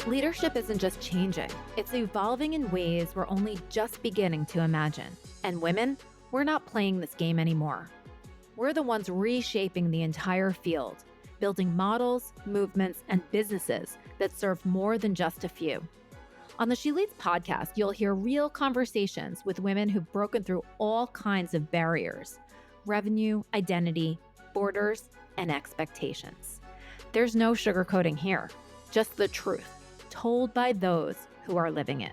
Leadership isn't just changing, it's evolving in ways we're only just beginning to imagine. And women, we're not playing this game anymore. We're the ones reshaping the entire field, building models, movements, and businesses that serve more than just a few. On the She Leads podcast, you'll hear real conversations with women who've broken through all kinds of barriers: revenue, identity, borders, and expectations. There's no sugarcoating here, just the truth, told by those who are living it.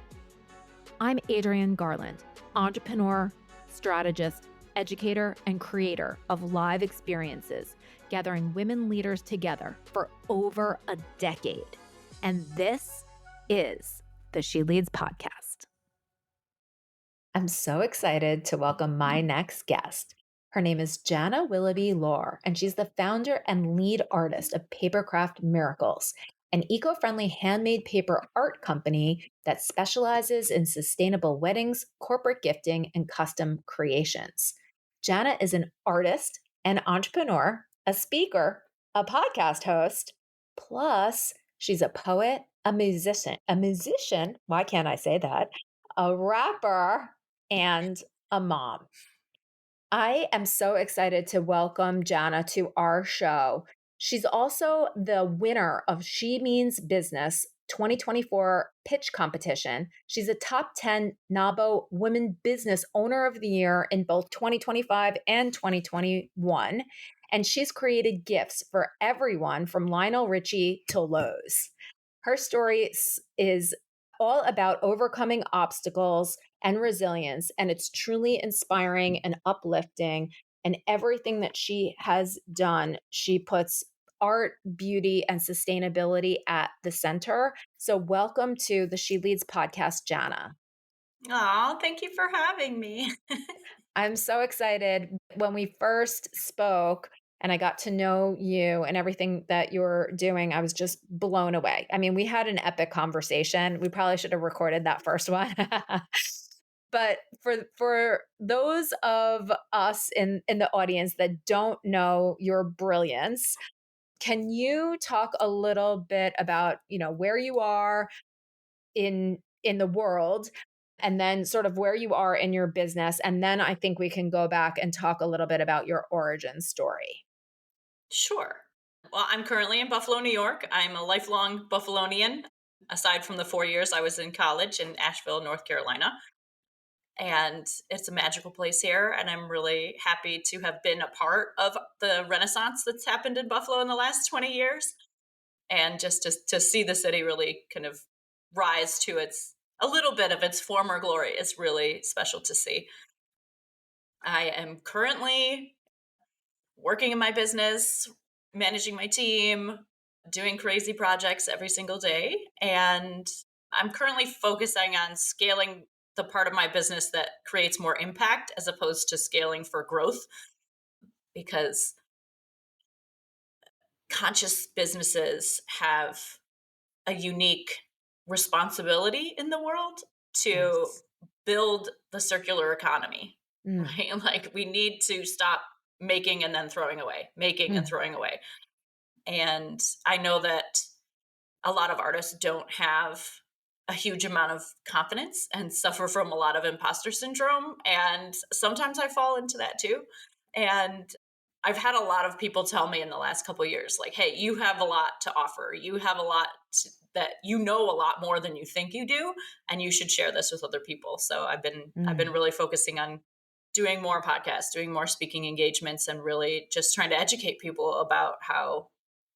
I'm Adrienne Garland, entrepreneur, strategist, educator, and creator of live experiences, gathering women leaders together for over a decade. And this is the She Leads podcast. I'm so excited to welcome my next guest. Her name is Janna Willoughby-Lohr, and she's the founder and lead artist of Papercraft Miracles, an eco-friendly handmade paper art company that specializes in sustainable weddings, corporate gifting, and custom creations. Janna is an artist, an entrepreneur, a speaker, a podcast host, plus she's a poet, a musician, why can't I say that? A rapper, and a mom. I am so excited to welcome Janna to our show. She's also the winner of She Means Business 2024 pitch competition. She's a top 10 NABO Women Business Owner of the Year in both 2025 and 2021. And she's created gifts for everyone from Lionel Richie to Lowe's. Her story is all about overcoming obstacles and resilience, and it's truly inspiring and uplifting. And everything that she has done, she puts art, beauty, and sustainability at the center. So welcome to the She Leads podcast, Janna. Oh, thank you for having me. I'm so excited. When we first spoke and I got to know you and everything that you're doing, I was just blown away. I mean, we had an epic conversation. We probably should have recorded that first one. But for those of us in the audience that don't know your brilliance, can you talk a little bit about, where you are in the world, and then sort of where you are in your business, and then I think we can go back and talk a little bit about your origin story. Sure. Well, I'm currently in Buffalo, New York. I'm a lifelong Buffalonian, aside from the 4 years I was in college in Asheville, North Carolina. And it's a magical place here. And I'm really happy to have been a part of the renaissance that's happened in Buffalo in the last 20 years. And just to see the city really kind of rise to a little bit of its former glory is really special to see. I am currently working in my business, managing my team, doing crazy projects every single day. And I'm currently focusing on scaling the part of my business that creates more impact as opposed to scaling for growth, because conscious businesses have a unique responsibility in the world to build the circular economy, right? Like, we need to stop making and then throwing away, and throwing away. And I know that a lot of artists don't have a huge amount of confidence and suffer from a lot of imposter syndrome. And sometimes I fall into that too. And I've had a lot of people tell me in the last couple of years, like, hey, you have a lot to offer. You have a lot that you know a lot more than you think you do, and you should share this with other people. So I've been really focusing on doing more podcasts, doing more speaking engagements, and really just trying to educate people about how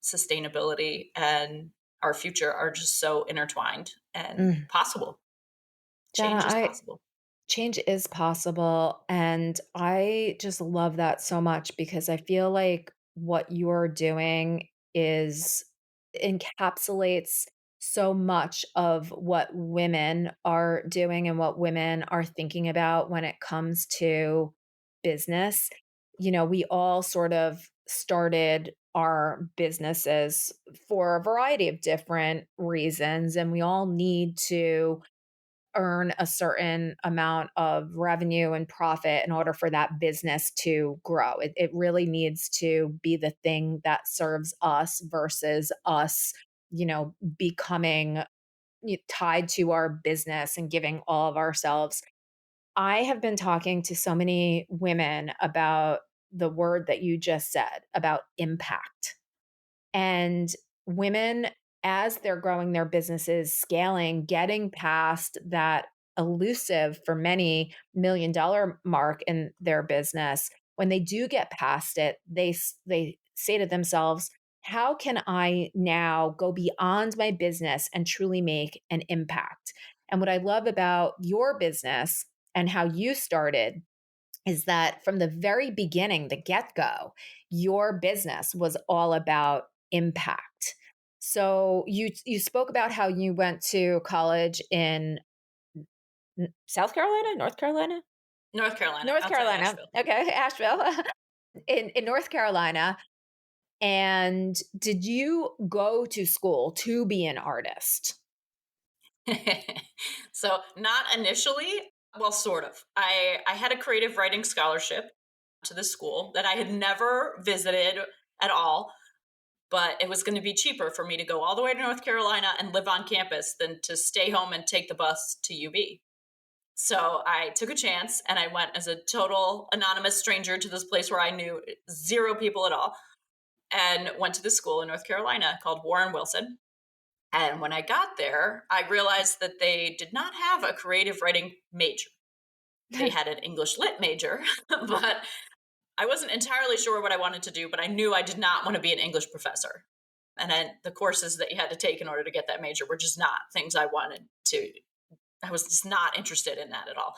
sustainability and our future are just so intertwined and possible. Change is possible. Change is possible. And I just love that so much, because I feel like what you're doing encapsulates so much of what women are doing and what women are thinking about when it comes to business. We all sort of started our businesses for a variety of different reasons, and we all need to earn a certain amount of revenue and profit in order for that business to grow. It really needs to be the thing that serves us versus us, becoming tied to our business and giving all of ourselves. I have been talking to so many women about the word that you just said about impact. And women, as they're growing their businesses, scaling, getting past that elusive for many $1 million mark in their business, when they do get past it, they say to themselves, how can I now go beyond my business and truly make an impact? And what I love about your business and how you started is that from the very beginning, the get go, your business was all about impact. So you spoke about how you went to college in South Carolina, North Carolina, North Carolina, North outside of Carolina. Asheville. Okay, Asheville, in North Carolina. And did you go to school to be an artist? So not initially, well, sort of. I had a creative writing scholarship to the school that I had never visited at all, but it was going to be cheaper for me to go all the way to North Carolina and live on campus than to stay home and take the bus to UB. So I took a chance and I went as a total anonymous stranger to this place where I knew zero people at all, and went to this school in North Carolina called Warren Wilson. And when I got there, I realized that they did not have a creative writing major. They had an English lit major, but I wasn't entirely sure what I wanted to do, but I knew I did not want to be an English professor. And then the courses that you had to take in order to get that major were just not things I wanted to. I was just not interested in that at all.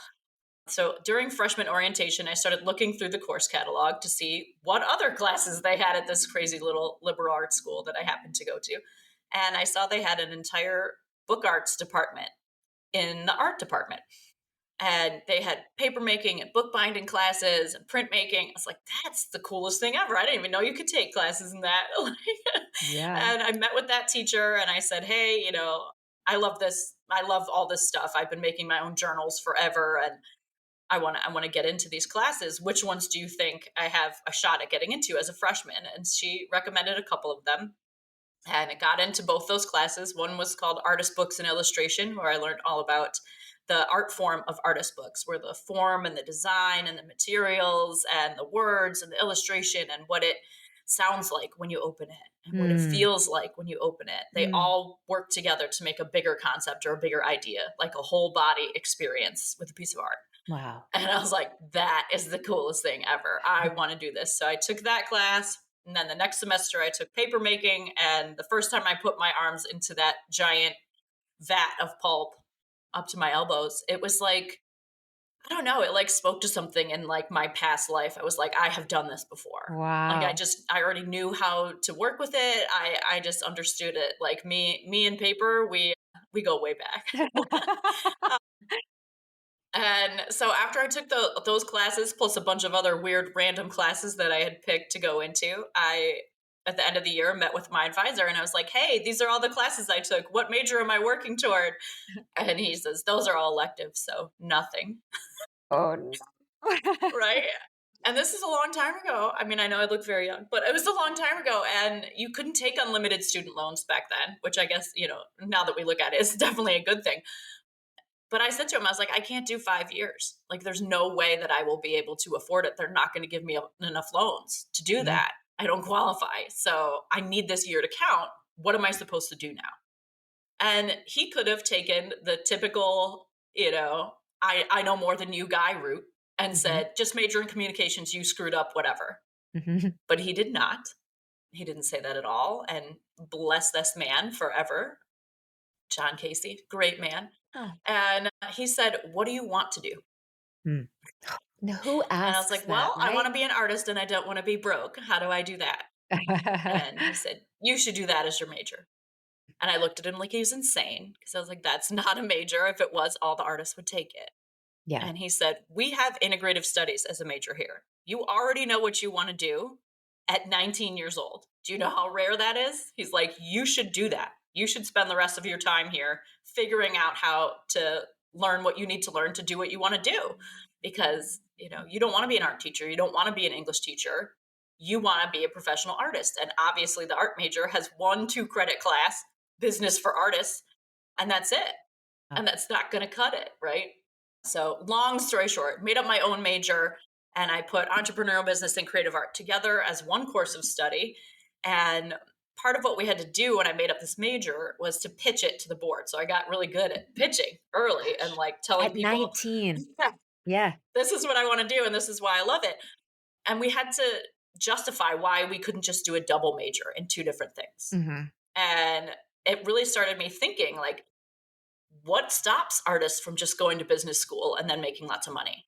So during freshman orientation, I started looking through the course catalog to see what other classes they had at this crazy little liberal arts school that I happened to go to. And I saw they had an entire book arts department in the art department. And they had papermaking and bookbinding classes and printmaking. I was like, that's the coolest thing ever. I didn't even know you could take classes in that. Yeah. And I met with that teacher and I said, hey, I love this. I love all this stuff. I've been making my own journals forever. And I want to get into these classes. Which ones do you think I have a shot at getting into as a freshman? And she recommended a couple of them. And I got into both those classes. One was called Artist Books and Illustration, where I learned all about the art form of artist books, where the form and the design and the materials and the words and the illustration and what it sounds like when you open it and what it Mm, feels like when you open it. They mm. all work together to make a bigger concept or a bigger idea, like a whole body experience with a piece of art. Wow. And I was like, that is the coolest thing ever. I want to do this. So I took that class. And then the next semester, I took paper making. And the first time I put my arms into that giant vat of pulp up to my elbows, it was like, I don't know, it like spoke to something in like my past life. I was like, I have done this before. Like Wow. I already knew how to work with it. I just understood it. Like me and paper, we go way back. And so after I took those classes, plus a bunch of other weird random classes that I had picked to go into, I, at the end of the year, met with my advisor and I was like, hey, these are all the classes I took. What major am I working toward? And he says, those are all electives, so nothing. Oh, no. Right? And this is a long time ago. I mean, I know I look very young, but it was a long time ago. And you couldn't take unlimited student loans back then, which I guess, now that we look at it, is definitely a good thing. But I said to him, I was like, I can't do 5 years. Like, there's no way that I will be able to afford it. They're not going to give me enough loans to do Yeah. that. I don't qualify. So I need this year to count. What am I supposed to do now? And he could have taken the typical, I know more than you guy route and Mhm. said, just major in communications, you screwed up, whatever. Mhm. But he did not. He didn't say that at all. And bless this man forever. John Casey, great man. Oh. And he said, what do you want to do? Mm. Now, who And I was asks like, that, well, I want right? to be an artist and I don't want to be broke. How do I do that? And he said, you should do that as your major. And I looked at him like he was insane because I was like, that's not a major. If it was, all the artists would take it. Yeah. And he said, we have integrative studies as a major here. You already know what you want to do at 19 years old. Do you know how rare that is? He's like, you should do that. You should spend the rest of your time here figuring out how to learn what you need to learn to do what you want to do. Because, you don't want to be an art teacher. You don't want to be an English teacher. You want to be a professional artist. And obviously, the art major has one 2-credit class, business for artists. and that's it. Oh. And that's not going to cut it, right? So, long story short, made up my own major and I put entrepreneurial business and creative art together as one course of study. And part of what we had to do when I made up this major was to pitch it to the board. So I got really good at pitching early and like telling At people, 19. yeah, Yeah. this is what I want to do and this is why I love it. And we had to justify why we couldn't just do a double major in two different things. Mhm. And it really started me thinking like, what stops artists from just going to business school and then making lots of money?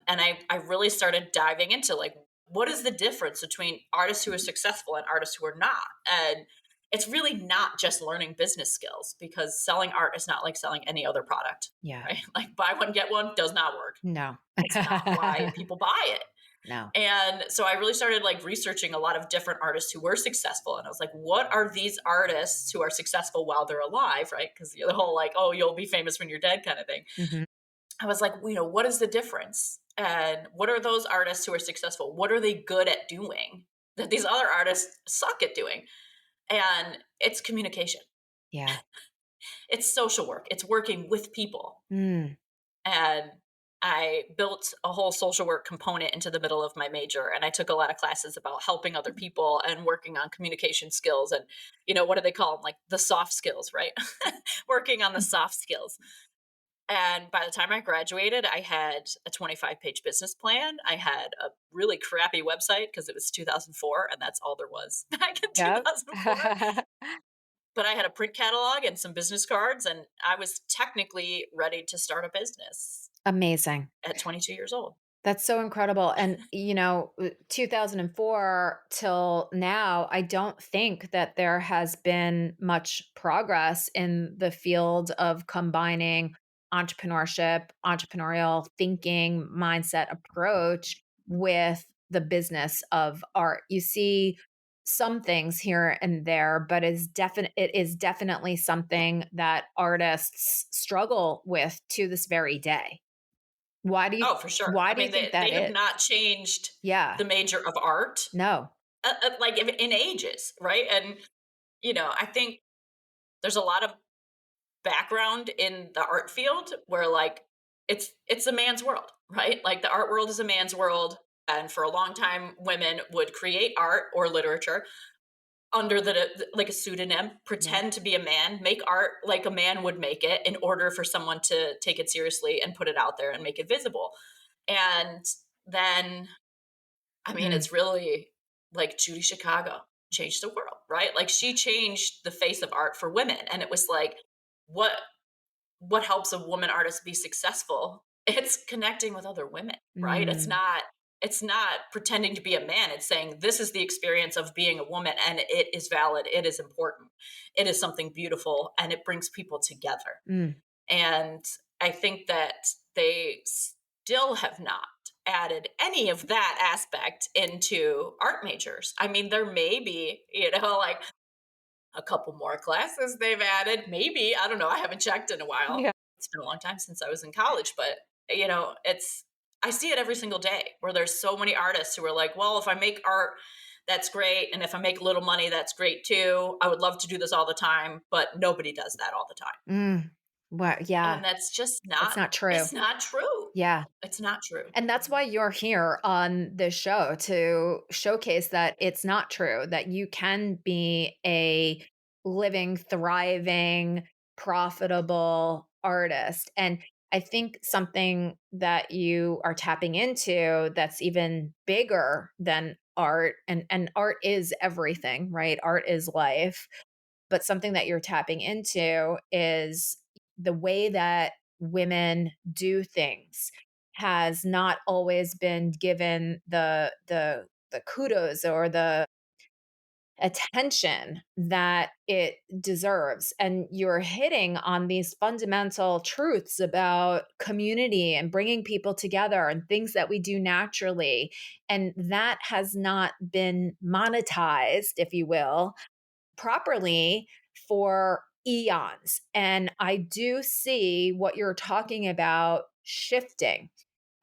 And I really started diving into like, what is the difference between artists who are successful and artists who are not? And it's really not just learning business skills because selling art is not like selling any other product, Yeah. right? Like buy one, get one does not work. No. It's not why people buy it. No. And so I really started like researching a lot of different artists who were successful. And I was like, what are these artists who are successful while they're alive, right? Because the whole like, oh, you'll be famous when you're dead kind of thing. Mhm. I was like, what is the difference? And what are those artists who are successful? What are they good at doing that these other artists suck at doing? And it's communication, Yeah. it's social work, it's working with people. Mm. And I built a whole social work component into the middle of my major. And I took a lot of classes about helping other people and working on communication skills. And, what do they call them? Like the soft skills, right? Working on the soft skills. And by the time I graduated, I had a 25-page business plan. I had a really crappy website because it was 2004 and that's all there was back in Yep. 2004. But I had a print catalog and some business cards, and I was technically ready to start a business Amazing. at 22 years old. That's so incredible. And, 2004 till now, I don't think that there has been much progress in the field of combining entrepreneurship, entrepreneurial thinking, mindset approach with the business of art. You see some things here and there, but it is definitely something that artists struggle with to this very day. Why do you Oh, for sure. why I do you mean, think they that have is? not changed Yeah. the major of art, No. like in ages, right? And, I think there's a lot of background in the art field where like it's a man's world, right? Like the art world is a man's world. And for a long time, women would create art or literature under like a pseudonym, Yeah. pretend to be a man, make art like a man would make it in order for someone to take it seriously and put it out there and make it visible. And then, I mean, Mm. it's really like Judy Chicago changed the world, right? Like she changed the face of art for women. And it was like, what what helps a woman artist be successful? It's connecting with other women, right? Mm. It's not pretending to be a man. It's saying this is the experience of being a woman and it is valid, it is important. It is something beautiful and it brings people together. Mm. And I think that they still have not added any of that aspect into art majors. I mean, there may be, like a couple more classes they've added. Maybe. I don't know. I haven't checked in a while. Yeah. It's been a long time since I was in college, but I see it every single day where there's so many artists who are like, well, if I make art, that's great. And if I make a little money, that's great too. I would love to do this all the time, but nobody does that all the time. Mm. What yeah. And that's just It's not true. it's not true. Yeah. It's not true. And that's why you're here on this show to showcase that it's not true, that you can be a living, thriving, profitable artist. And I think something that you are tapping into that's even bigger than art, and art is everything, right? Art is life. But something that you're tapping into is the way that women do things has not always been given the kudos or the attention that it deserves. And you're hitting on these fundamental truths about community and bringing people together and things that we do naturally. And that has not been monetized, if you will, properly for eons. And I do see what you're talking about shifting.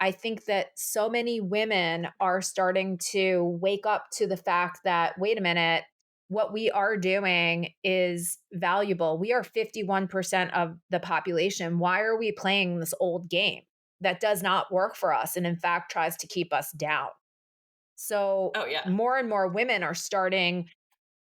I think that so many women are starting to wake up to the fact that, wait a minute, what we are doing is valuable. We are 51% of the population. Why are we playing this old game that does not work for us and in fact tries to keep us down? So Oh, yeah. more and more women are starting,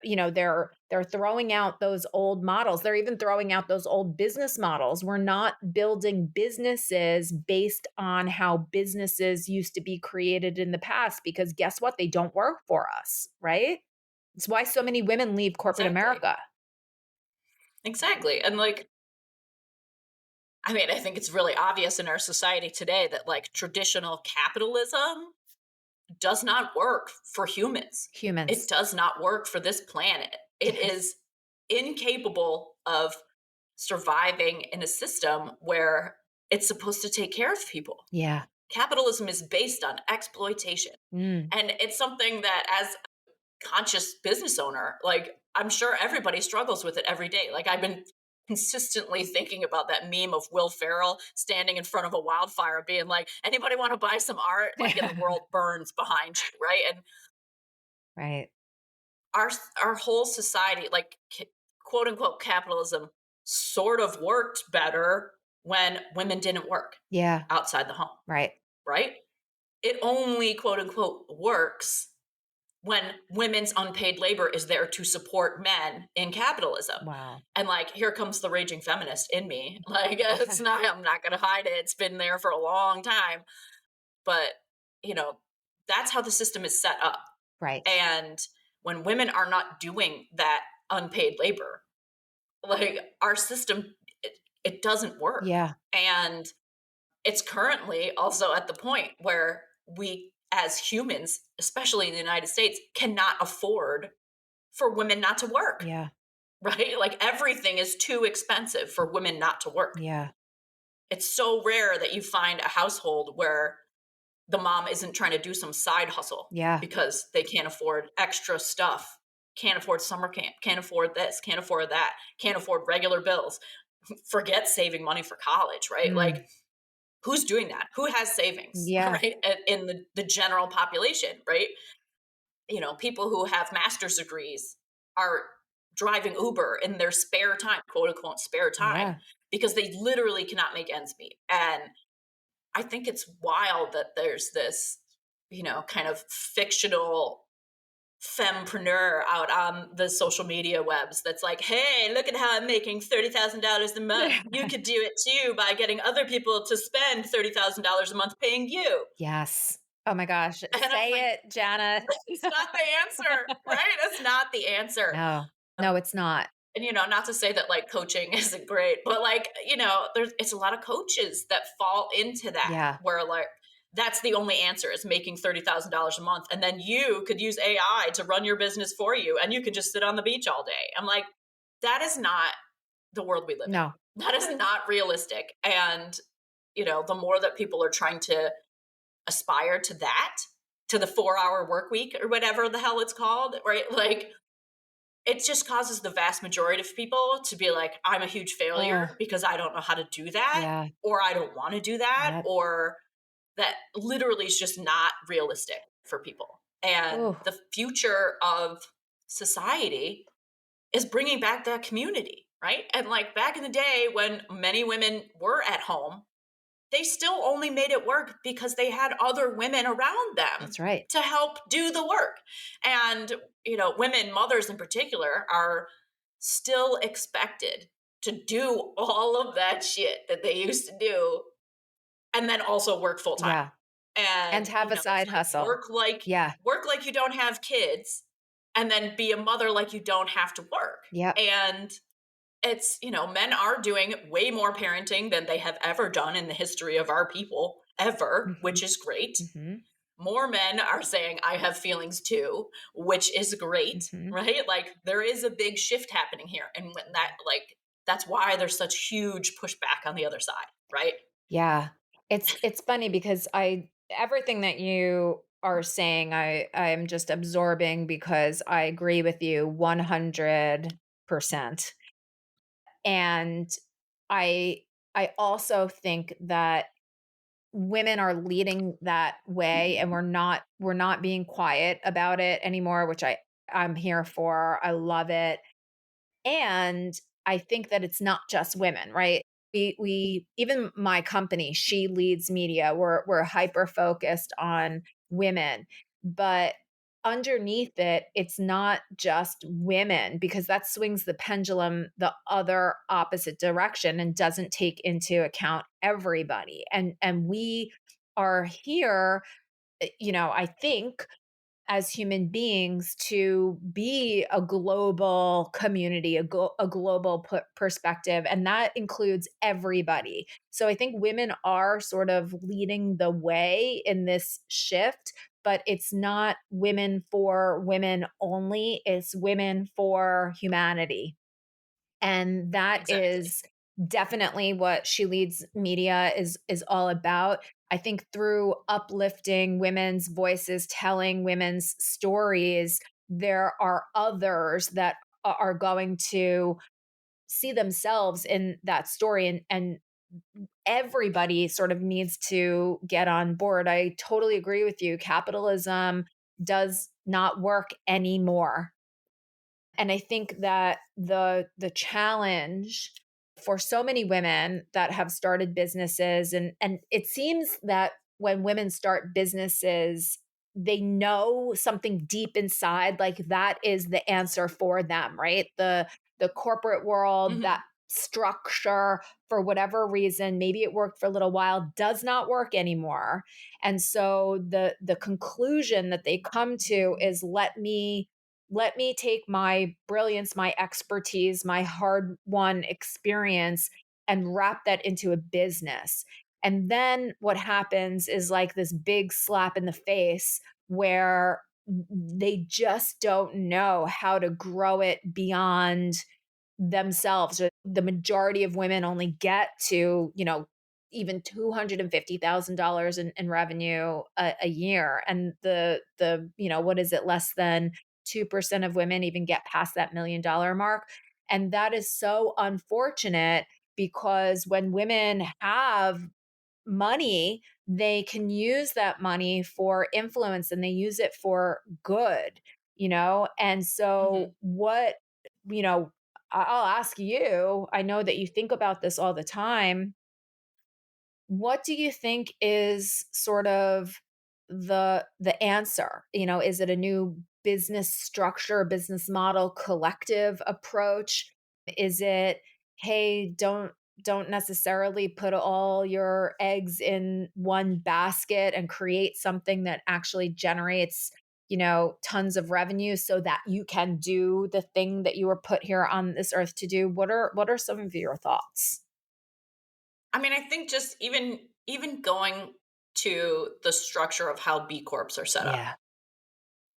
they're throwing out those old models. They're even throwing out those old business models. We're not building businesses based on how businesses used to be created in the past, because guess what? They don't work for us, right? It's why so many women leave corporate Exactly. America. Exactly. And like, I mean, I think it's really obvious in our society today that like traditional capitalism does not work for humans. It Humans. does not work for this planet. It Yes. is incapable of surviving in a system where it's supposed to take care of people. Yeah. Capitalism is based on exploitation. Mm. And it's something that, as a conscious business owner, like I'm sure everybody struggles with it every day. Like I've been consistently thinking about that meme of Will Ferrell standing in front of a wildfire being like, anybody want to buy some art? Like, and the world burns behind you, right? And Right. our our whole society, like quote unquote capitalism, sort of worked better when women didn't work Yeah. outside the home, Right. right? It only quote unquote works when women's unpaid labor is there to support men in capitalism. Wow. And like, here comes the raging feminist in me. Like, it's not, I'm not going to hide it. It's been there for a long time. But, you know, that's how the system is set up. Right. And when women are not doing that unpaid labor, like our system, it doesn't work. Yeah. And it's currently also at the point where we as humans, especially in the United States, cannot afford for women not to work, Yeah. right? Like everything is too expensive for women not to work. Yeah. It's so rare that you find a household where the mom isn't trying to do some side hustle Yeah. because they can't afford extra stuff, can't afford summer camp, can't afford this, can't afford that, can't afford regular bills. Forget saving money for college, right? Mm. Like who's doing that? Who has savings, Yeah. right? In the general population, right? You know, people who have master's degrees are driving Uber in their spare time, quote unquote spare time, Yeah. because they literally cannot make ends meet. And I think it's wild that there's this, you know, kind of fictional fempreneur out on the social media webs that's like, hey, look at how I'm making $30,000 a month. You could do it too by getting other people to spend $30,000 a month paying you. Yes. Oh my gosh. And I'm like, Say it, Janna. it's not the answer, right? It's not the answer. No. No, Um, it's not. and you know, not to say that like coaching isn't great, but like, you know, there's it's a lot of coaches that fall into that Yeah. where like that's the only answer is making $30,000 a month. And then you could use AI to run your business for you and you can just sit on the beach all day. I'm like, that is not the world we live No. in. That is not realistic. And, you know, the more that people are trying to aspire to that, to the 4-hour work week or whatever the hell it's called, right? Like it just causes the vast majority of people to be like, I'm a huge Oh, failure because I don't know how to do that, yeah. or I don't want to do that, Yep. or that literally is just not realistic for people. And Oh, the future of society is bringing back that community, right? And like back in the day when many women were at home, they still only made it work because they had other women around them that's right. to help do the work. And, you know, women, mothers in particular, are still expected to do all of that shit that they used to do and then also work full time. Yeah. And And, have you a know, it's side like hustle. Yeah. work like you don't have kids and then be a mother like you don't have to work. Yep. And it's, you know, men are doing way more parenting than they have ever done in the history of our people ever, Mhm. which is great. Mhm. More men are saying, I have feelings too, which is great, Mhm. right? Like there is a big shift happening here. And when that, like, that's why there's such huge pushback on the other side, right? Yeah. It's funny because I everything that you are saying, I'm just absorbing because I agree with you 100%. And I I also think that women are leading that way and we're not being quiet about it anymore, which I'm here for. I love it. And I think that it's not just women, right? We even my company, She Leads Media, we're hyper focused on women, but underneath it, it's not just women because that swings the pendulum the other opposite direction and doesn't take into account everybody. And we are here, I think as human beings to be a global community, a global perspective, and that includes everybody. So I think women are sort of leading the way in this shift, but it's not women for women only, it's women for humanity. And that Exactly. is definitely what She Leads Media is all about. I think through uplifting women's voices, telling women's stories, there are others that are going to see themselves in that story, and everybody sort of needs to get on board. I totally agree with you. Capitalism does not work anymore. And I think that the challenge for so many women that have started businesses, and it seems that when women start businesses, they know something deep inside, like that is the answer for them, right? The corporate world, that Mhm. structure, for whatever reason, maybe it worked for a little while, does not work anymore. And so the conclusion that they come to is, let me take my brilliance, my expertise, my hard won experience and wrap that into a business. And then what happens is like this big slap in the face where they just don't know how to grow it beyond themselves. The majority of women only get to, even $250,000 in revenue a year. And what is it, less than 2% of women even get past that $1 million mark. And that is so unfortunate because when women have money, they can use that money for influence and they use it for good. And Mhm. so, you know, I'll ask you, I know that you think about this all the time. What do you think is sort of the answer? Is it a new business structure, business model, collective approach? Is it, hey, don't necessarily put all your eggs in one basket and create something that actually generates, tons of revenue so that you can do the thing that you were put here on this earth to do? What are some of your thoughts? I mean, I think just even going to the structure of how B Corps are set up Yeah,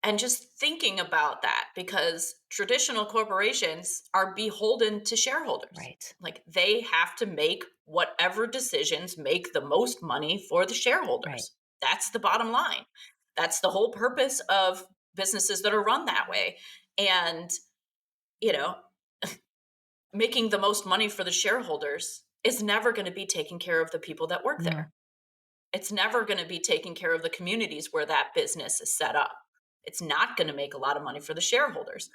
and just thinking about that because traditional corporations are beholden to shareholders. right. Like they have to make whatever decisions make the most money for the Right. shareholders. That's the bottom line. That's the whole purpose of businesses that are run that way. And, you know, making the most money for the shareholders is never going to be taking care of the people that work there. No. It's never going to be taking care of the communities where that business is set up. It's not going to make a lot of money for the shareholders.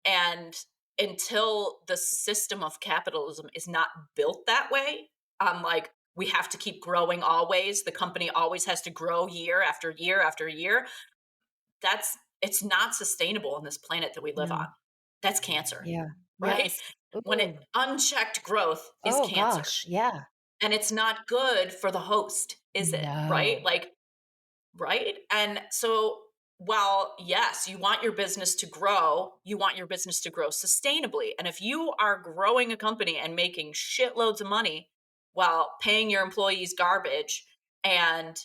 And until the system of capitalism is not built that way, like we have to keep growing always, the company always has to grow year after year after year. It's not sustainable on this planet that we live on. No. That's cancer, Yeah. right? Yes. When it Ooh. unchecked growth is Oh cancer. gosh, yeah. And it's not good for the host, is it? Right? No. Like, right? And so, while yes, you want your business to grow, you want your business to grow sustainably. And if you are growing a company and making shitloads of money while paying your employees garbage and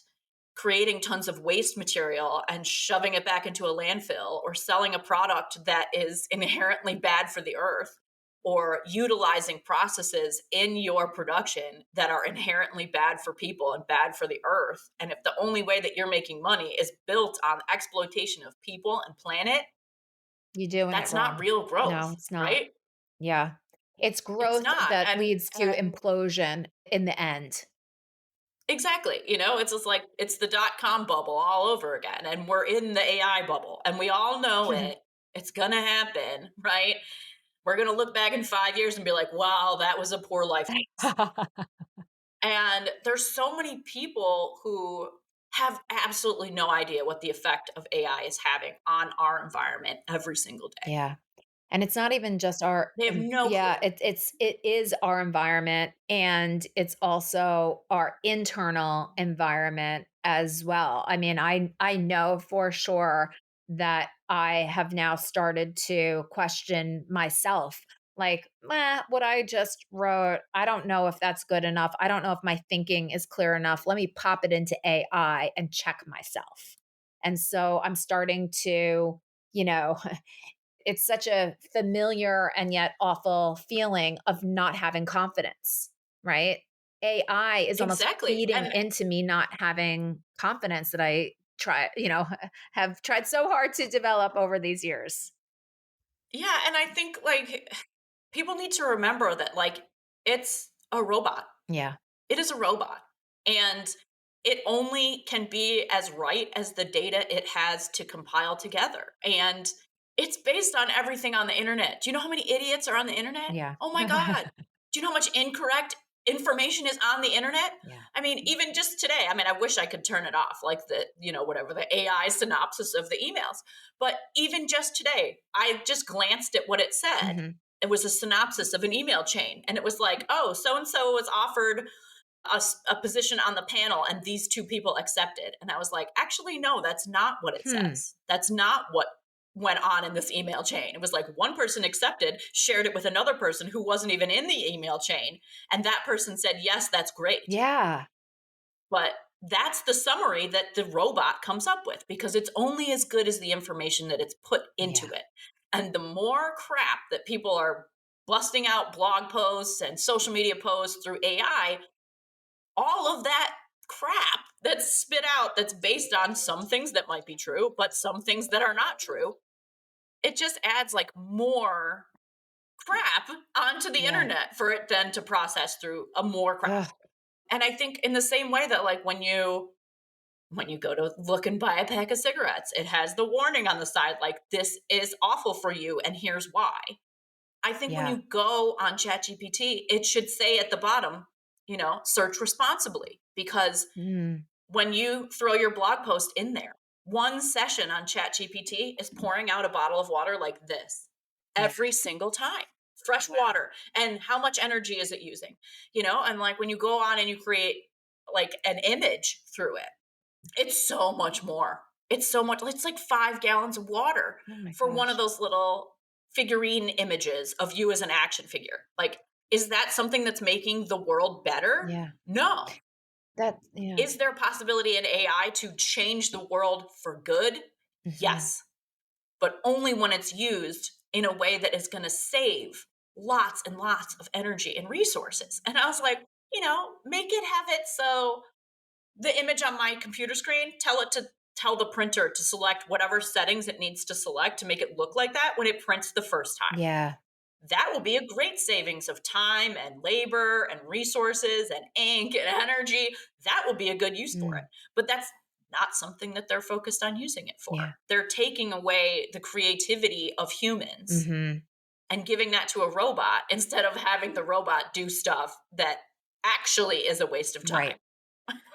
creating tons of waste material and shoving it back into a landfill or selling a product that is inherently bad for the earth or utilizing processes in your production that are inherently bad for people and bad for the earth. And if the only way that you're making money is built on exploitation of people and planet, You're doing it that's not wrong. real No, growth, it's not. right? Yeah. It's It's growth not. that And leads to implosion in the end. exactly, it's just like it's the dot com bubble all over again and we're in the AI bubble and we all know it. It's gonna happen, right? We're gonna look back in 5 years and be like, wow, that was a poor life choice. And there's so many people who have absolutely no idea what the effect of AI is having on our environment every single day. Yeah. And it's not even just our They have no yeah, clue. it is our environment, and it's also our internal environment as well. I mean, I know for sure that I have now started to question myself. Like, what I just wrote, I don't know if that's good enough. I don't know if my thinking is clear enough. Let me pop it into AI and check myself. And so I'm starting to, you know, it's such a familiar and yet awful feeling of not having confidence, right? AI is almost Exactly. feeding And into me not having confidence that I have tried so hard to develop over these years. yeah, and I think like people need to remember that like it's a robot. Yeah. It is a robot. And it only can be as right as the data it has to compile together. And it's based on everything on the internet. Do you know how many idiots are on the internet? Yeah. Oh my God. Do you know how much incorrect information is on the internet? Yeah. I mean, even just today, I mean, I wish I could turn it off, like the, whatever the AI synopsis of the emails. But even just today, I just glanced at what it said. Mhm. It was a synopsis of an email chain. And it was like, oh, so and so was offered a position on the panel and these two people accepted. And I was like, actually, no, that's not what it Hmm. says. That's not what went on in this email chain. It was like one person accepted, shared it with another person who wasn't even in the email chain. And that person said, yes, that's great. Yeah. But that's the summary that the robot comes up with because it's only as good as the information that it's put into Yeah. it. And the more crap that people are busting out blog posts and social media posts through AI, all of that crap that's spit out that's based on some things that might be true, but some things that are not true, it just adds like more crap onto the Yeah. internet for it then to process through a more crap. Ugh. And I think in the same way that like when you go to look and buy a pack of cigarettes, it has the warning on the side like this is awful for you and here's why. I think when Yeah. you go on ChatGPT, it should say at the bottom, search responsibly because Mm. when you throw your blog post in there, one session on ChatGPT is pouring out a bottle of water like this Yeah. every single time. Fresh Wow. water. And how much energy is it using? And like when you go on and you create like an image through it, it's so much more. It's so much, it's like 5 gallons of water Oh my for one of gosh. those little figurine images of you as an action figure. Like, is that something that's making the world better? Yeah. No. Yeah. Is there a possibility in AI to change the world for good? Mhm. Yes, but only when it's used in a way that is going to save lots and lots of energy and resources. And I was like, make it have it so the image on my computer screen, tell the printer to select whatever settings it needs to select to make it look like that when it prints the first time. Yeah. That will be a great savings of time and labor and resources and ink and energy. That will be a good use for it. Mm. But that's not something that they're focused on using it Yeah. for. They're taking away the creativity of humans Mhm. and giving that to a robot instead of having the robot do stuff that actually is a waste of time. Right.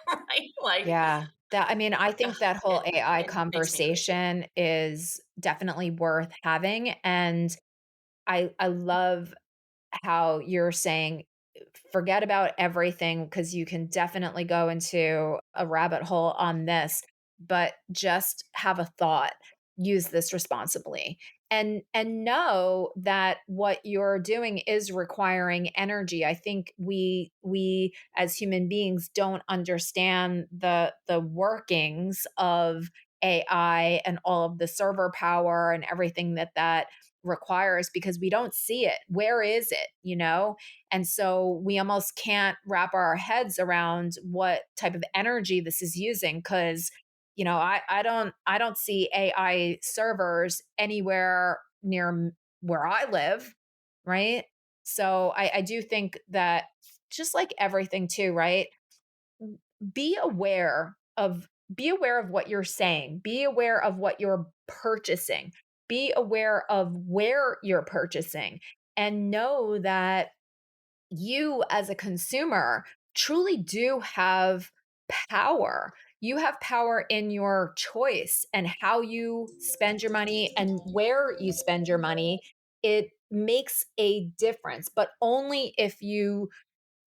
Right? Like Yeah. That I mean, I ugh, think that whole AI it makes me crazy. conversation is definitely worth having, and I love how you're saying forget about everything because you can definitely go into a rabbit hole on this, but just have a thought, use this responsibly, and know that what you're doing is requiring energy. I think we as human beings don't understand the workings of AI and all of the server power and everything that requires because we don't see it. Where is it, and so we almost can't wrap our heads around what type of energy this is using because I don't see AI servers anywhere near where I live, right? So I do think that just like everything too, right? Be aware of be aware of what you're saying. Be aware of what you're purchasing. be aware of where you're purchasing and know that you as a consumer truly do have power. You have power in your choice and how you spend your money and where you spend your money. It makes a difference, but only if you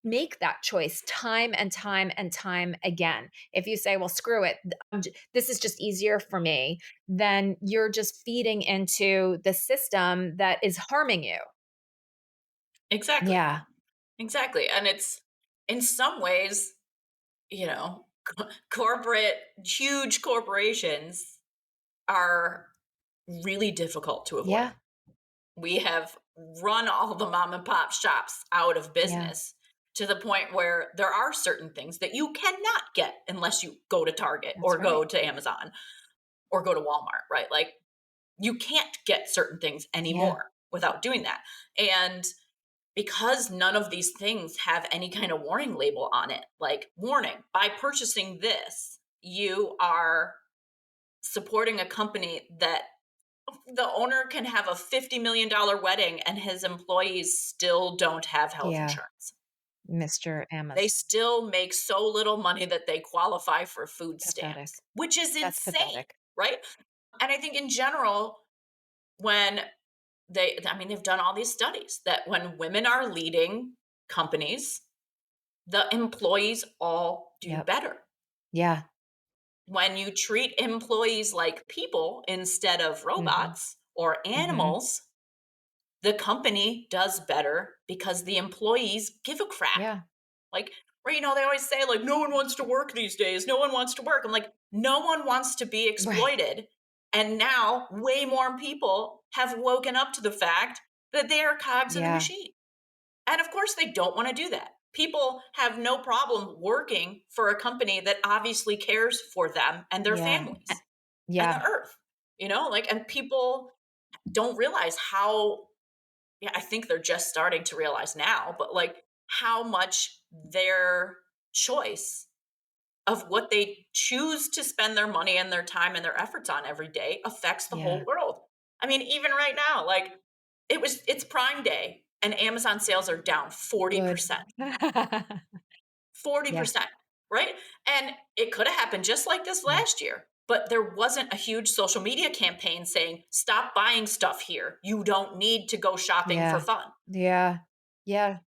make that choice time and time and time again. If you say, well, screw it, this is just easier for me, then you're just feeding into the system that is harming you. Exactly. Yeah. Exactly. And it's in some ways, you know, corporate, huge corporations are really difficult to avoid. Yeah. We have run all the mom and pop shops out of Yeah. business to the point where there are certain things that you cannot get unless you go to Target That's or right. go to Amazon or go to Walmart, right? Like you can't get certain things Yeah. anymore without doing that. And because none of these things have any kind of warning label on it, like warning, by purchasing this, you are supporting a company that the owner can have a $50 million wedding and his employees still don't have health Yeah. insurance. Mr. They Amazon. still make so little money that they qualify for food Pathetic. stamps, which is That's insane, pathetic. right? And I think in general, when I mean, they've done all these studies that when women are leading companies, the employees all do Yep. better. Yeah. When you treat employees like people instead of Mhm. robots or Mhm. animals, the company does better because the employees give a crap. Yeah. Like, or, they always say, like, no one wants to work these days. No one wants to work. I'm like, no one wants to be Right. exploited. And now way more people have woken up to the fact that they are cogs in the Yeah. machine. And of course, they don't want to do that. People have no problem working for a company that obviously cares for them and their Yeah. families and Yeah. the earth, like, and people don't realize how, yeah, I think they're just starting to realize now, but like how much their choice of what they choose to spend their money and their time and their efforts on every day affects the whole Yeah. world. I mean, even right now, like it's Prime Day and Amazon sales are down Good. 40%. Yeah. 40%, right? And it could have happened just like this Yeah. last year, but there wasn't a huge social media campaign saying, stop buying stuff here. You don't need to go shopping for Yeah. fun. Yeah. Yeah.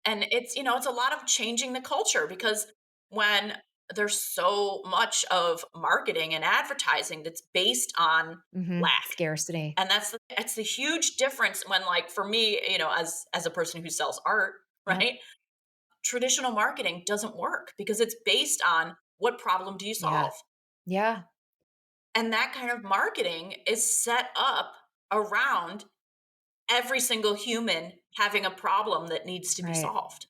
And it's a lot of changing the culture because when there's so much of marketing and advertising that's based on Mhm. lack. Scarcity. And that's the huge difference when, like, for me, as a person who sells art, Yep. right? Traditional marketing doesn't work because it's based on what problem do you Yeah. solve? Yeah. And that kind of marketing is set up around every single human having a problem that needs to be Right. solved.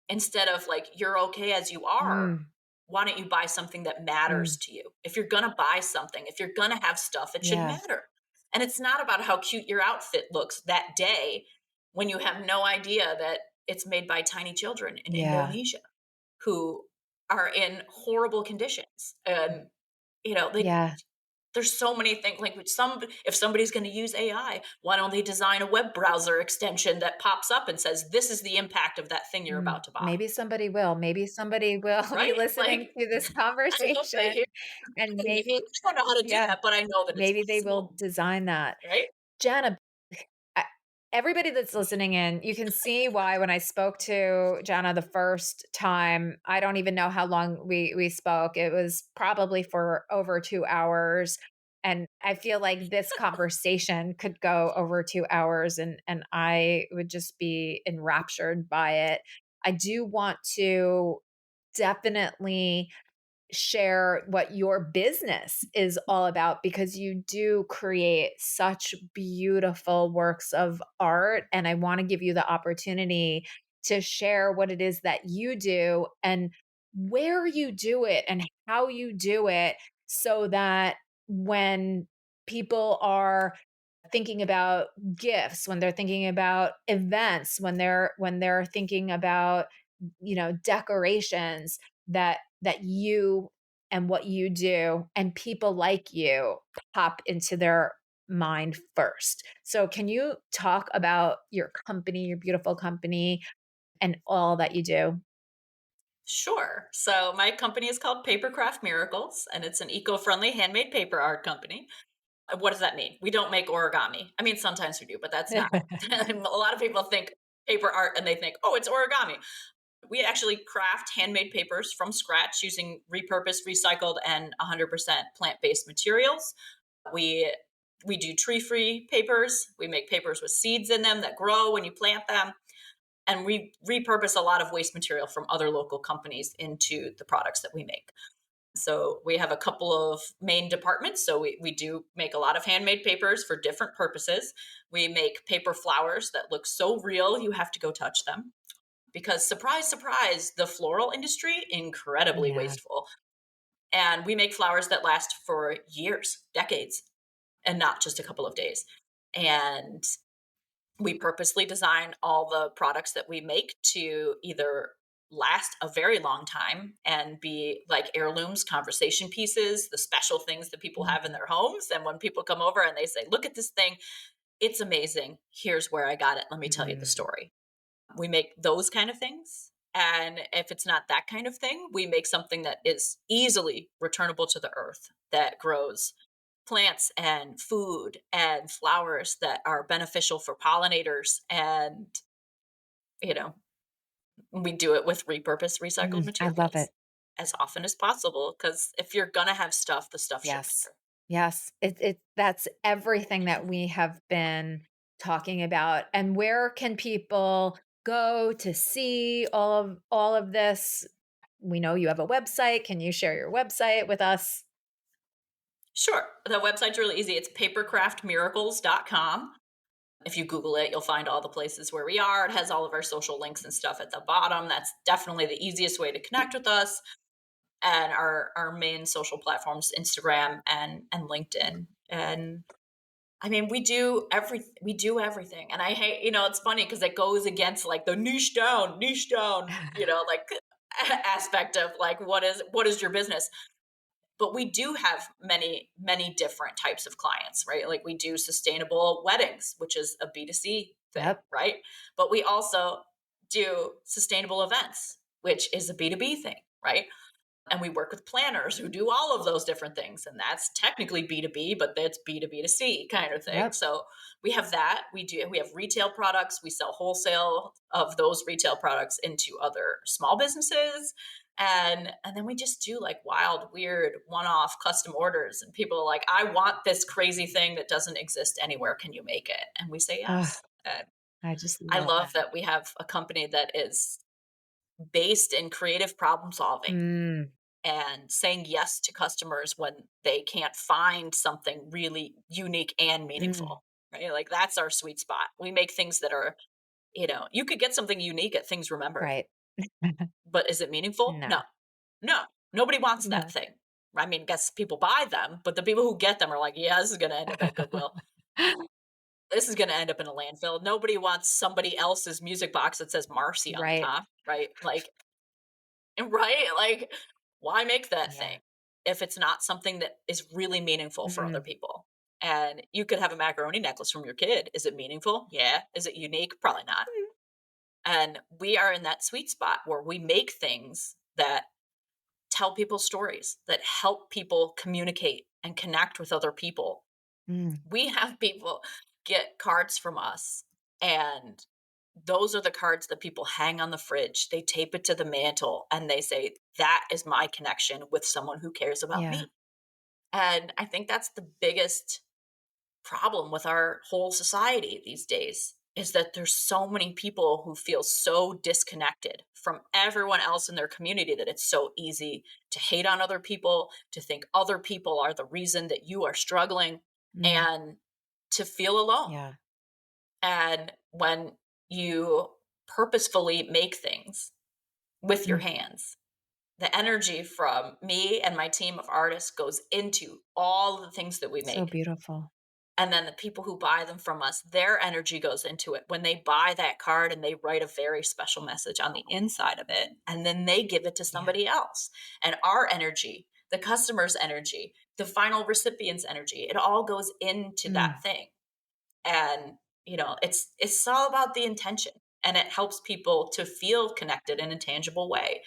Instead of like, you're okay as you are, Mm. why don't you buy something that Mm. matters to you? If you're going to buy something, if you're going to have stuff, it should Yeah. matter. And it's not about how cute your outfit looks that day when you have no idea that it's made by tiny children in Yeah. Indonesia who are in horrible conditions. And, Yeah. there's so many things like if somebody's going to use AI, why don't they design a web browser extension that pops up and says, this is the impact of that thing you're Mm. about to buy, Maybe somebody will. Maybe somebody will be right? listening Like, to this I hope they conversation hear. and I maybe don't know how to do yeah, that, but I know that it's maybe they will possible, design that. right? Jana, I everybody that's listening in, you can see why when I spoke to Jana the first time, I don't even know how long we spoke. It was probably for over 2 hours, and I feel like this conversation could go over 2 hours, and I would just be enraptured by it. I do want to definitely share what your business is all about because you do create such beautiful works of art. And I want to give you the opportunity to share what it is that you do and where you do it and how you do it so that when people are thinking about gifts, when they're thinking about events, when they're thinking about decorations, that you and what you do and people like you pop into their mind first. So, can you talk about your company, your beautiful company, and all that you do? Sure. So my company is called Papercraft Miracles, and it's an eco-friendly handmade paper art company. What does that mean? We don't make origami. I mean, sometimes we do, but that's not. A lot of people think paper art and they think, oh, it's origami. We actually craft handmade papers from scratch using repurposed, recycled, and 100% plant-based materials. We we do tree-free papers. We make papers with seeds in them that grow when you plant them, and we repurpose a lot of waste material from other local companies into the products that we make. So we have a couple of main departments. So we do make a lot of handmade papers for different purposes. We make paper flowers that look so real you have to go touch them. Because surprise, surprise, the floral industry, incredibly Yeah. wasteful. And we make flowers that last for years, decades, and not just a couple of days. And we purposely design all the products that we make to either last a very long time and be like heirlooms, conversation pieces, the special things that people have in Mm. their homes. And when people come over and they say, look at this thing, it's amazing. Here's where I got it. Let me tell you the Mm. story. We make those kind of things. And if it's not that kind of thing, we make something that is easily returnable to the earth, that grows plants and food and flowers that are beneficial for pollinators. And, you know, we do it with repurposed, recycled I love materials it. as often as possible. Because if you're going to have stuff, the stuff should Yes. matter. Yes. It that's everything that we have been talking about. And where can people go to see all of this? We know you have a website. Can you share your website with us? Sure. The website's really easy. It's papercraftmiracles.com. If you Google it, you'll find all the places where we are. It has all of our social links and stuff at the bottom. That's definitely the easiest way to connect with us. And our main social platforms, Instagram and LinkedIn. And I mean, we do everything. And I hate, it's funny because it goes against like the niche down, like aspect of like what is your business? But we do have many different types of clients, right? Like we do sustainable weddings, which is a B2C thing, Yep. right? But we also do sustainable events, which is a B2B thing, right? And we work with planners who do all of those different things, and that's technically B2B, but that's B2B2C kind of thing. Yep. So we have that. We have retail products. We sell wholesale of those retail products into other small businesses. And then we just do like wild, weird, one-off custom orders. And people are like, I want this crazy thing that doesn't exist anywhere. Can you make it? And we say Ugh, yes. And I just I love love that. that we have a company that is based in creative problem solving Mm, and saying yes to customers when they can't find something really unique and mm, meaningful, right? Like that's our sweet spot. We make things that are, you could get something unique at Things Remembered, right. but is it meaningful? No. No, no, nobody wants that No. thing. I mean, I guess people buy them, but the people who get them are like, yeah, this is going to end up at Goodwill. This is going to end up in a landfill. Nobody wants somebody else's music box that says Marcy on the Right. top, right? Like, right? Like, why make that Yeah. thing if it's not something that is really meaningful for other Mm, people? And you could have a macaroni necklace from your kid. Is it meaningful? Yeah. Is it unique? Probably not. mm, And we are in that sweet spot where we make things that tell people stories, that help people communicate and connect with other people. mm, We have people get cards from us, and those are the cards that people hang on the fridge. They tape it to the mantle and they say, that is my connection with someone who cares about yeah. me. And I think that's the biggest problem with our whole society these days is that there's so many people who feel so disconnected from everyone else in their community that it's so easy to hate on other people, to think other people are the reason that you are struggling, Mm, and to feel alone. yeah. And when you purposefully make things with your Mm, hands, the energy from me and my team of artists goes into all the things that we so make. beautiful. And then the people who buy them from us, their energy goes into it when they buy that card and they write a very special message on the inside of it. And then they give it to Yeah. somebody else. And our energy the customer's energy, the final recipient's energy. It all goes into Mm, that thing. And, it's all about the intention, and it helps people to feel connected in a tangible way.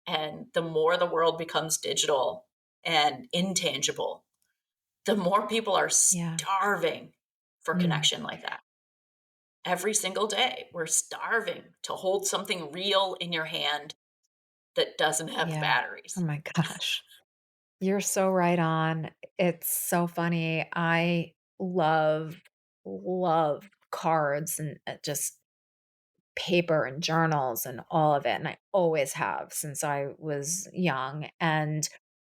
And the more the world becomes digital and intangible, the more people are yeah. starving for Mm, connection like that. Every single day, we're starving to hold something real in your hand that doesn't have yeah. Oh batteries. my gosh. You're so right on. It's so funny. I love cards and just paper and journals and all of it. And I always have since I was young. And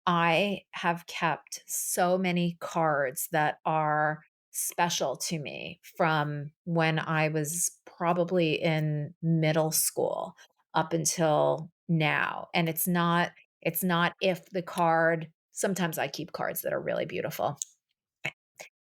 I have kept so many cards that are special to me from when I was probably in middle school up until now. And it's not if the card sometimes I keep cards that are really beautiful,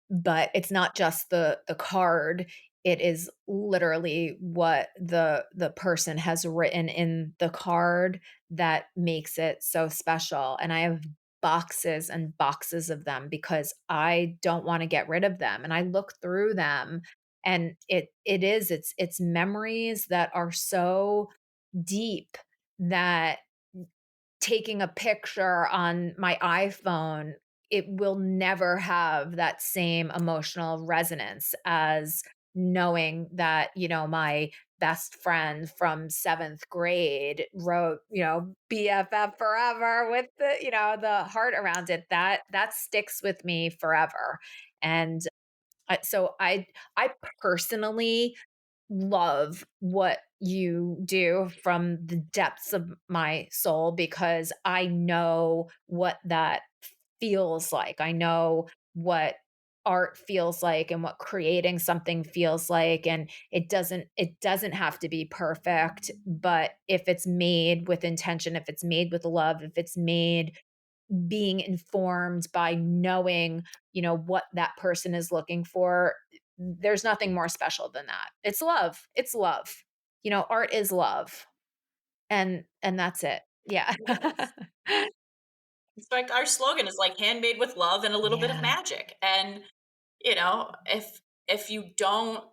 but it's not just the card, it is literally what the person has written in the card that makes it so special, and I have boxes and boxes of them because I don't wanna get rid of them, and I look through them, and it's memories that are so deep that taking a picture on my iPhone, it will never have that same emotional resonance as knowing that, my best friend from 7th grade wrote, BFF forever with the heart around it. That sticks with me forever. And so I personally love what you do from the depths of my soul because I know what that feels like. I know what art feels like and what creating something feels like, and it doesn't have to be perfect, but if it's made with intention, if it's made with love, if it's made being informed by knowing, what that person is looking for, there's nothing more special than that. It's love. It's love. Art is love. And that's it. Yeah. Yes. It's like our slogan is like handmade with love and a little bit of Yeah. magic. And, if you don't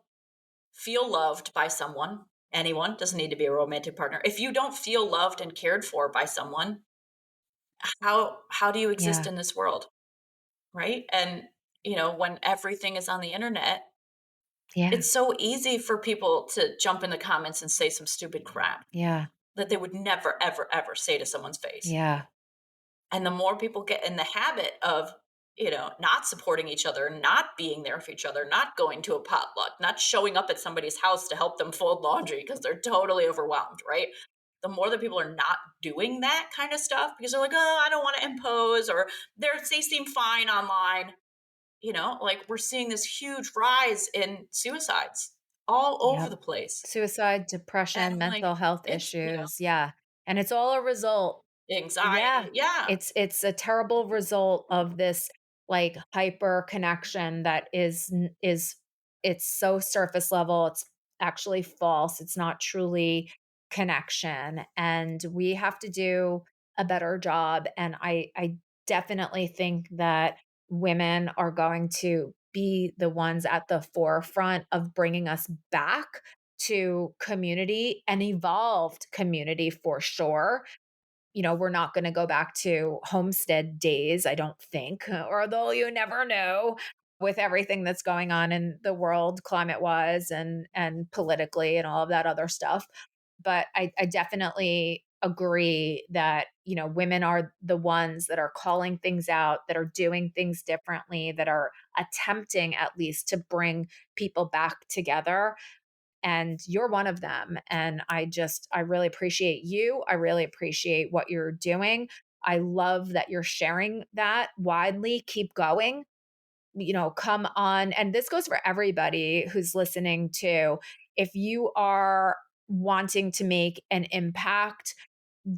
feel loved by someone, anyone, doesn't need to be a romantic partner. If you don't feel loved and cared for by someone, how do you exist Yeah. in this world? Right? And, when everything is on the internet, Yeah. it's so easy for people to jump in the comments and say some stupid crap Yeah. that they would never, ever, ever say to someone's face. Yeah. And the more people get in the habit of, not supporting each other, not being there for each other, not going to a potluck, not showing up at somebody's house to help them fold laundry because they're totally overwhelmed, right? The more that people are not doing that kind of stuff because they're like, oh, I don't want to impose, or they seem fine online, like we're seeing this huge rise in suicides all over Yep. the place. Suicide, depression, And like, mental health it's, issues. Yeah. And it's all a result. Yeah. anxiety. Yeah. It's a terrible result of this, like, hyper connection that is it's so surface level, it's actually false, it's not truly connection, and we have to do a better job, and I definitely think that women are going to be the ones at the forefront of bringing us back to community and evolved community for sure. We're not gonna go back to homestead days, I don't think, or though you never know with everything that's going on in the world climate-wise and politically and all of that other stuff. But I definitely agree that, women are the ones that are calling things out, that are doing things differently, that are attempting at least to bring people back together, and you're one of them, and I really appreciate you. I really appreciate what you're doing. I love that you're sharing that widely. Keep going. Come on, and this goes for everybody who's listening too. If you are wanting to make an impact,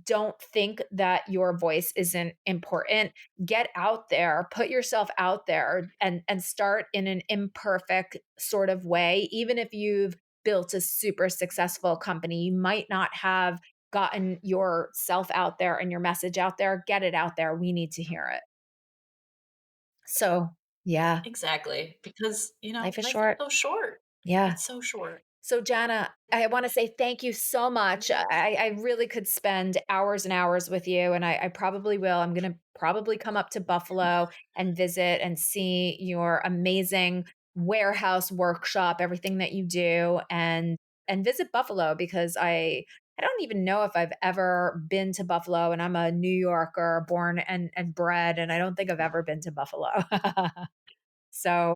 don't think that your voice isn't important. Get out there, put yourself out there, and start in an imperfect sort of way. Even if you've built a super successful company, you might not have gotten yourself out there and your message out there, get it out there. We need to hear it. So, yeah, Exactly. Because, life is life is short. so short. Yeah. It's so short. So, Janna, I want to say thank you so much. I really could spend hours and hours with you, and I probably will. I'm going to probably come up to Buffalo and visit and see your amazing warehouse workshop, everything that you do, and visit Buffalo because I don't even know if I've ever been to Buffalo, and I'm a New Yorker, born and bred, and I don't think I've ever been to Buffalo. So,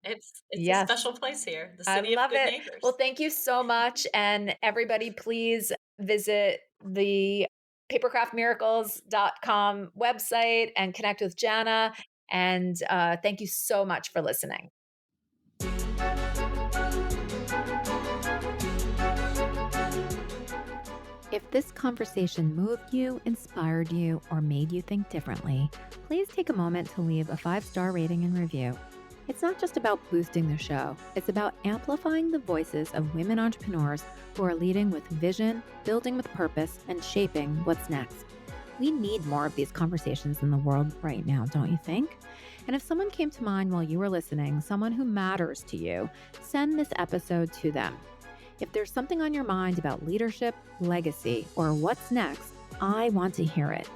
It's a yes. special place here, the I city of love good it. Well, neighbors. thank you so much. And everybody, please visit the papercraftmiracles.com website and connect with Janna. And thank you so much for listening. If this conversation moved you, inspired you, or made you think differently, please take a moment to leave a 5-star rating and review. It's not just about boosting the show, it's about amplifying the voices of women entrepreneurs who are leading with vision, building with purpose, and shaping what's next. We need more of these conversations in the world right now, don't you think? And if someone came to mind while you were listening, someone who matters to you, send this episode to them. If there's something on your mind about leadership, legacy, or what's next, I want to hear it.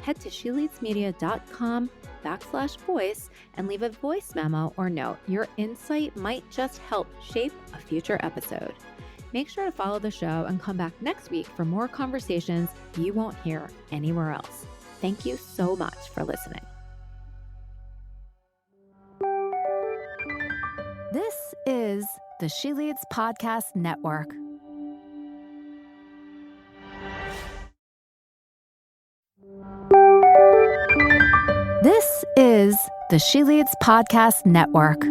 Head to sheleadsmedia.com/voice and leave a voice memo or note. Your insight might just help shape a future episode. Make sure to follow the show and come back next week for more conversations you won't hear anywhere else. Thank you so much for listening. This is the She Leads Podcast Network. This is the She Leads Podcast Network.